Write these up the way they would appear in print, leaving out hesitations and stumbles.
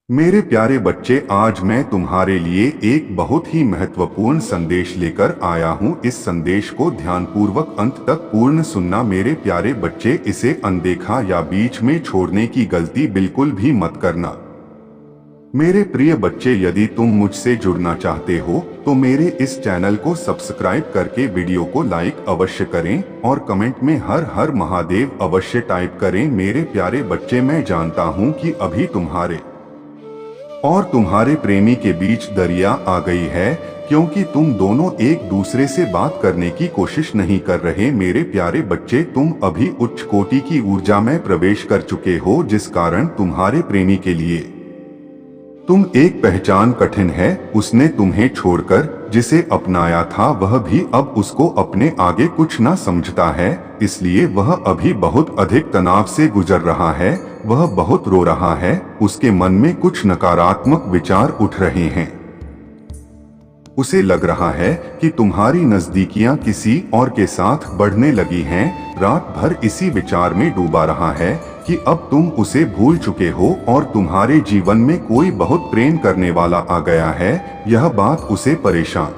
मेरे प्यारे बच्चे, आज मैं तुम्हारे लिए एक बहुत ही महत्वपूर्ण संदेश लेकर आया हूँ। इस संदेश को ध्यानपूर्वक अंत तक पूर्ण सुनना मेरे प्यारे बच्चे। इसे अनदेखा या बीच में छोड़ने की गलती बिल्कुल भी मत करना। मेरे प्रिय बच्चे, यदि तुम मुझसे जुड़ना चाहते हो तो मेरे इस चैनल को सब्सक्राइब करके वीडियो को लाइक अवश्य करें और कमेंट में हर हर महादेव अवश्य टाइप करें। मेरे प्यारे बच्चे, मैं जानता हूँ कि अभी तुम्हारे और तुम्हारे प्रेमी के बीच दरिया आ गई है, क्योंकि तुम दोनों एक दूसरे से बात करने की कोशिश नहीं कर रहे। मेरे प्यारे बच्चे, तुम अभी उच्च कोटि की ऊर्जा में प्रवेश कर चुके हो, जिस कारण तुम्हारे प्रेमी के लिए तुम एक पहचान कठिन है। उसने तुम्हें छोड़कर जिसे अपनाया था वह भी अब उसको अपने आगे कुछ ना समझता है, इसलिए वह अभी बहुत अधिक तनाव से गुजर रहा है। वह बहुत रो रहा है, उसके मन में कुछ नकारात्मक विचार उठ रहे हैं। उसे लग रहा है कि तुम्हारी नजदीकियां किसी और के साथ बढ़ने लगी हैं। रात भर इसी विचार में डूबा रहा है कि अब तुम उसे भूल चुके हो और तुम्हारे जीवन में कोई बहुत प्रेम करने वाला आ गया है। यह बात उसे परेशान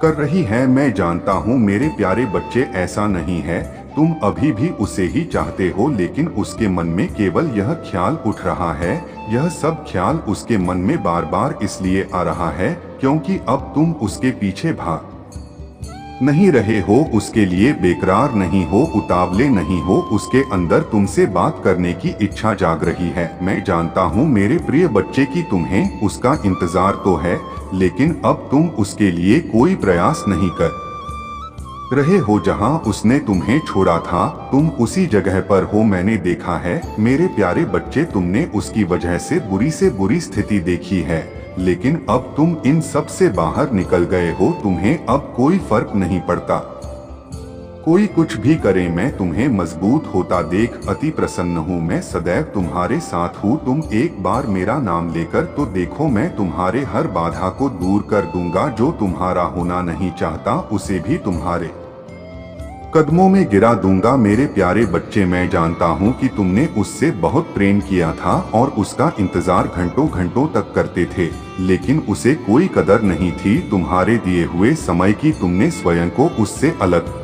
कर रही है। मैं जानता हूँ मेरे प्यारे बच्चे, ऐसा नहीं है। तुम अभी भी उसे ही चाहते हो, लेकिन उसके मन में केवल यह ख्याल उठ रहा है। यह सब ख्याल उसके मन में बार बार इसलिए आ रहा है क्योंकि अब तुम उसके पीछे भाग नहीं रहे हो, उसके लिए बेकरार नहीं हो, उतावले नहीं हो। उसके अंदर तुमसे बात करने की इच्छा जाग रही है। मैं जानता हूँ मेरे प्रिय बच्चे कि तुम्हें उसका इंतजार तो है, लेकिन अब तुम उसके लिए कोई प्रयास नहीं कर रहे हो। जहां उसने तुम्हें छोड़ा था तुम उसी जगह पर हो। मैंने देखा है मेरे प्यारे बच्चे, तुमने उसकी वजह से बुरी स्थिति देखी है, लेकिन अब तुम इन सब से बाहर निकल गए हो। तुम्हें अब कोई फर्क नहीं पड़ता, कोई कुछ भी करे। मैं तुम्हें मजबूत होता देख अति प्रसन्न हूँ। मैं सदैव तुम्हारे साथ हूँ। तुम एक बार मेरा नाम लेकर तो देखो, मैं तुम्हारे हर बाधा को दूर कर दूंगा। जो तुम्हारा होना नहीं चाहता उसे भी तुम्हारे कदमों में गिरा दूंगा। मेरे प्यारे बच्चे, मैं जानता हूँ कि तुमने उससे बहुत प्रेम किया था और उसका इंतजार घंटों घंटों तक करते थे, लेकिन उसे कोई कदर नहीं थी तुम्हारे दिए हुए समय की। तुमने स्वयं को उससे अलग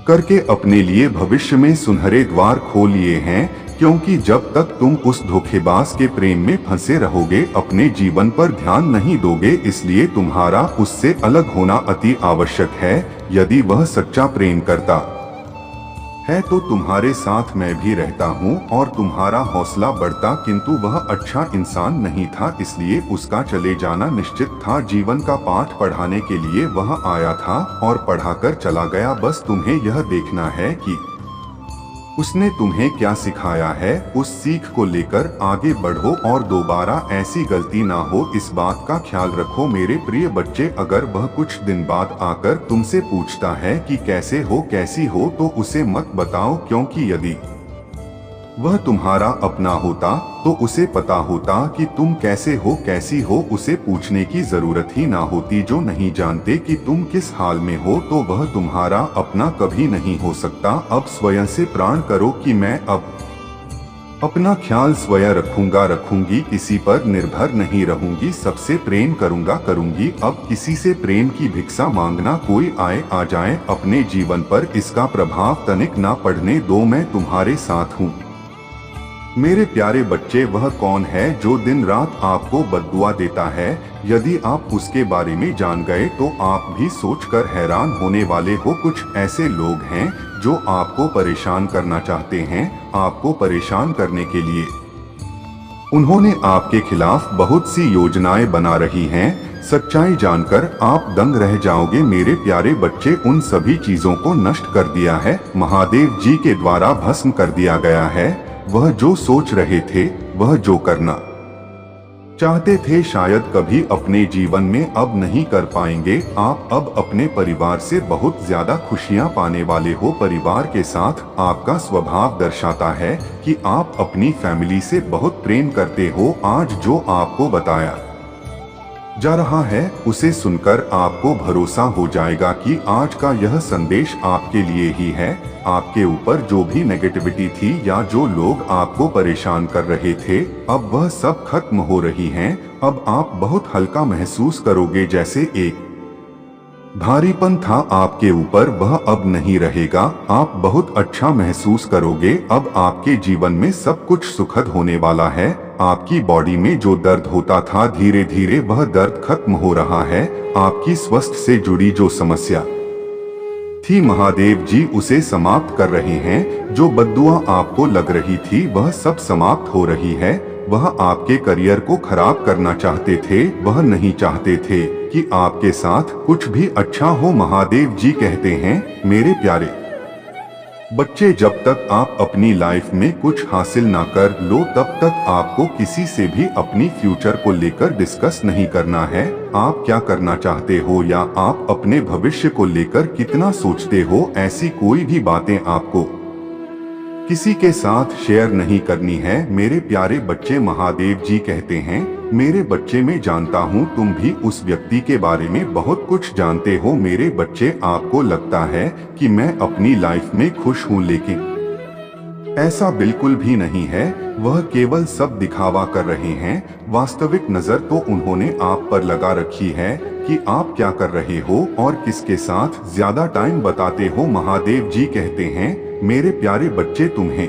करके अपने लिए भविष्य में सुनहरे द्वार खोल लिए हैं, क्योंकि जब तक तुम उस धोखेबाज के प्रेम में फंसे रहोगे अपने जीवन पर ध्यान नहीं दोगे। इसलिए तुम्हारा उससे अलग होना अति आवश्यक है। यदि वह सच्चा प्रेम करता है तो तुम्हारे साथ मैं भी रहता हूँ और तुम्हारा हौसला बढ़ता, किंतु वह अच्छा इंसान नहीं था, इसलिए उसका चले जाना निश्चित था। जीवन का पाठ पढ़ाने के लिए वह आया था और पढ़ाकर चला गया। बस तुम्हें यह देखना है कि उसने तुम्हें क्या सिखाया है। उस सीख को लेकर आगे बढ़ो और दोबारा ऐसी गलती ना हो, इस बात का ख्याल रखो। मेरे प्रिय बच्चे, अगर वह कुछ दिन बाद आकर तुमसे पूछता है कि कैसे हो कैसी हो, तो उसे मत बताओ, क्योंकि यदि वह तुम्हारा अपना होता तो उसे पता होता कि तुम कैसे हो कैसी हो। उसे पूछने की जरूरत ही ना होती। जो नहीं जानते कि तुम किस हाल में हो तो वह तुम्हारा अपना कभी नहीं हो सकता। अब स्वयं से प्राण करो कि मैं अब अपना ख्याल स्वयं रखूंगी, किसी पर निर्भर नहीं रहूंगी, सबसे प्रेम करूंगी। अब किसी से प्रेम की भिक्षा मांगना, कोई आए आ जाए, अपने जीवन पर इसका प्रभाव तनिक ना पड़ने दो। मैं तुम्हारे साथ हूँ। मेरे प्यारे बच्चे, वह कौन है जो दिन रात आपको बद्दुआ देता है? यदि आप उसके बारे में जान गए तो आप भी सोचकर हैरान होने वाले हो। कुछ ऐसे लोग हैं जो आपको परेशान करना चाहते हैं। आपको परेशान करने के लिए उन्होंने आपके खिलाफ बहुत सी योजनाएं बना रही हैं। सच्चाई जानकर आप दंग रह जाओगे। मेरे प्यारे बच्चे, उन सभी चीजों को नष्ट कर दिया है, महादेव जी के द्वारा भस्म कर दिया गया है। वह जो सोच रहे थे, वह जो करना चाहते थे, शायद कभी अपने जीवन में अब नहीं कर पाएंगे। आप अब अपने परिवार से बहुत ज्यादा खुशियां पाने वाले हो। परिवार के साथ आपका स्वभाव दर्शाता है कि आप अपनी फैमिली से बहुत प्रेम करते हो। आज जो आपको बताया जा रहा है, उसे सुनकर आपको भरोसा हो जाएगा कि आज का यह संदेश आपके लिए ही है। आपके ऊपर जो भी नेगेटिविटी थी या जो लोग आपको परेशान कर रहे थे, अब वह सब खत्म हो रही हैं। अब आप बहुत हल्का महसूस करोगे, जैसे एक भारीपन था आपके ऊपर वह अब नहीं रहेगा। आप बहुत अच्छा महसूस करोगे। अब आपके जीवन में सब कुछ सुखद होने वाला है। आपकी बॉडी में जो दर्द होता था, धीरे धीरे वह दर्द खत्म हो रहा है। आपकी स्वास्थ्य से जुड़ी जो समस्या थी, महादेव जी उसे समाप्त कर रहे हैं। जो बद्दुआ आपको लग रही थी वह सब समाप्त हो रही है। वह आपके करियर को खराब करना चाहते थे, वह नहीं चाहते थे कि आपके साथ कुछ भी अच्छा हो। महादेव जी कहते हैं, मेरे प्यारे बच्चे, जब तक आप अपनी लाइफ में कुछ हासिल ना कर लो, तब तक आपको किसी से भी अपनी फ्यूचर को लेकर डिस्कस नहीं करना है। आप क्या करना चाहते हो या आप अपने भविष्य को लेकर कितना सोचते हो, ऐसी कोई भी बातें आपको किसी के साथ शेयर नहीं करनी है। मेरे प्यारे बच्चे, महादेव जी कहते हैं, मेरे बच्चे, मैं जानता हूँ तुम भी उस व्यक्ति के बारे में बहुत कुछ जानते हो। मेरे बच्चे, आपको लगता है कि मैं अपनी लाइफ में खुश हूँ, लेकिन ऐसा बिल्कुल भी नहीं है। वह केवल सब दिखावा कर रहे हैं। वास्तविक नजर तो उन्होंने आप पर लगा रखी है कि आप क्या कर रहे हो और किसके साथ ज्यादा टाइम बताते हो। महादेव जी कहते हैं, मेरे प्यारे बच्चे, तुम्हें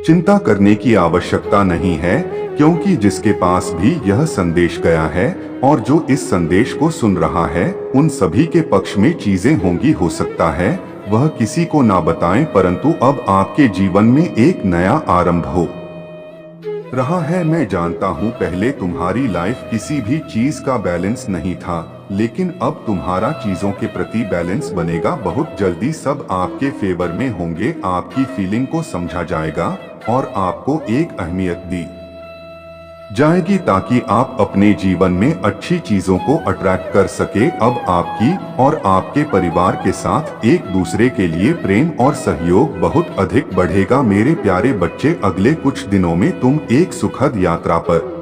चिंता करने की आवश्यकता नहीं है, क्योंकि जिसके पास भी यह संदेश गया है और जो इस संदेश को सुन रहा है, उन सभी के पक्ष में चीजें होंगी। हो सकता है वह किसी को ना बताएं, परंतु अब आपके जीवन में एक नया आरंभ हो रहा है। मैं जानता हूँ पहले तुम्हारी लाइफ किसी भी चीज का बैलेंस नहीं था, लेकिन अब तुम्हारा चीजों के प्रति बैलेंस बनेगा। बहुत जल्दी सब आपके फेवर में होंगे। आपकी फीलिंग को समझा जाएगा और आपको एक अहमियत दी जाएगी, ताकि आप अपने जीवन में अच्छी चीजों को अट्रैक्ट कर सके। अब आपकी और आपके परिवार के साथ एक दूसरे के लिए प्रेम और सहयोग बहुत अधिक बढ़ेगा। मेरे प्यारे बच्चे, अगले कुछ दिनों में तुम एक सुखद यात्रा पर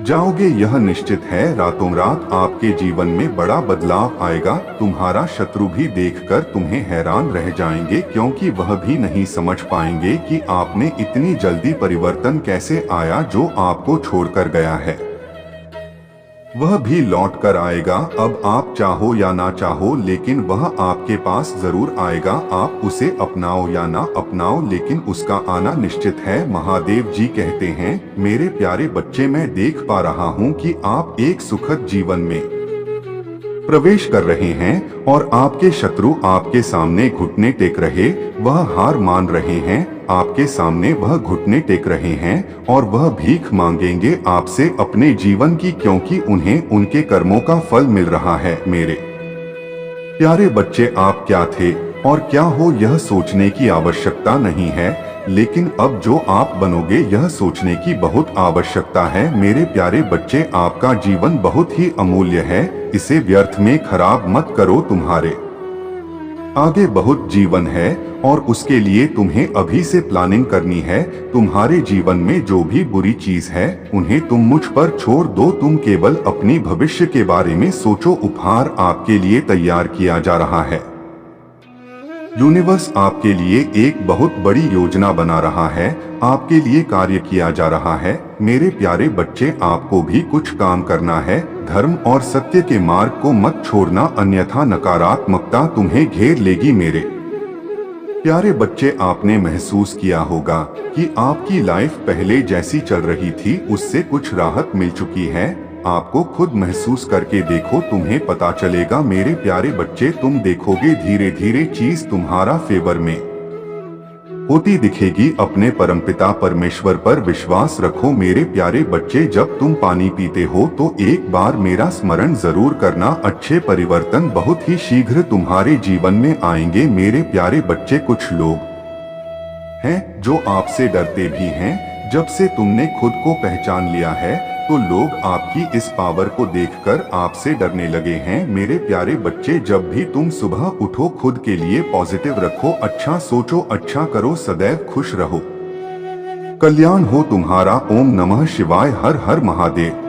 जाओगे, यह निश्चित है। रातों रात आपके जीवन में बड़ा बदलाव आएगा। तुम्हारा शत्रु भी देखकर तुम्हें हैरान रह जाएंगे, क्योंकि वह भी नहीं समझ पाएंगे कि आप में इतनी जल्दी परिवर्तन कैसे आया। जो आपको छोड़कर गया है वह भी लौट कर आएगा। अब आप चाहो या ना चाहो, लेकिन वह आपके पास जरूर आएगा। आप उसे अपनाओ या ना अपनाओ, लेकिन उसका आना निश्चित है। महादेव जी कहते हैं, मेरे प्यारे बच्चे, मैं देख पा रहा हूँ कि आप एक सुखद जीवन में प्रवेश कर रहे हैं और आपके शत्रु आपके सामने घुटने टेक रहे, वह हार मान रहे हैं। आपके सामने वह घुटने टेक रहे हैं और वह भीख मांगेंगे आपसे अपने जीवन की, क्योंकि उन्हें उनके कर्मों का फल मिल रहा है। मेरे प्यारे बच्चे, आप क्या थे और क्या हो यह सोचने की आवश्यकता नहीं है, लेकिन अब जो आप बनोगे यह सोचने की बहुत आवश्यकता है। मेरे प्यारे बच्चे, आपका जीवन बहुत ही अमूल्य है, इसे व्यर्थ में खराब मत करो। तुम्हारे आगे बहुत जीवन है और उसके लिए तुम्हें अभी से प्लानिंग करनी है। तुम्हारे जीवन में जो भी बुरी चीज है उन्हें तुम मुझ पर छोड़ दो। तुम केवल अपनी भविष्य के बारे में सोचो। उपहार आपके लिए तैयार किया जा रहा है। यूनिवर्स आपके लिए एक बहुत बड़ी योजना बना रहा है, आपके लिए कार्य किया जा रहा है। मेरे प्यारे बच्चे, आपको भी कुछ काम करना है। धर्म और सत्य के मार्ग को मत छोड़ना, अन्यथा नकारात्मकता तुम्हें घेर लेगी। मेरे प्यारे बच्चे, आपने महसूस किया होगा कि आपकी लाइफ पहले जैसी चल रही थी उससे कुछ राहत मिल चुकी है। आपको खुद महसूस करके देखो, तुम्हें पता चलेगा। मेरे प्यारे बच्चे, तुम देखोगे धीरे धीरे चीज तुम्हारा फेवर में होती दिखेगी। अपने परमपिता परमेश्वर पर विश्वास रखो। मेरे प्यारे बच्चे, जब तुम पानी पीते हो तो एक बार मेरा स्मरण जरूर करना। अच्छे परिवर्तन बहुत ही शीघ्र तुम्हारे जीवन में आएंगे। मेरे प्यारे बच्चे, कुछ लोग हैं जो आपसे डरते भी हैं। जब से तुमने खुद को पहचान लिया है तो लोग आपकी इस पावर को देखकर आपसे डरने लगे हैं। मेरे प्यारे बच्चे, जब भी तुम सुबह उठो खुद के लिए पॉजिटिव रखो, अच्छा सोचो, अच्छा करो, सदैव खुश रहो। कल्याण हो तुम्हारा। ओम नमः शिवाय। हर हर महादेव।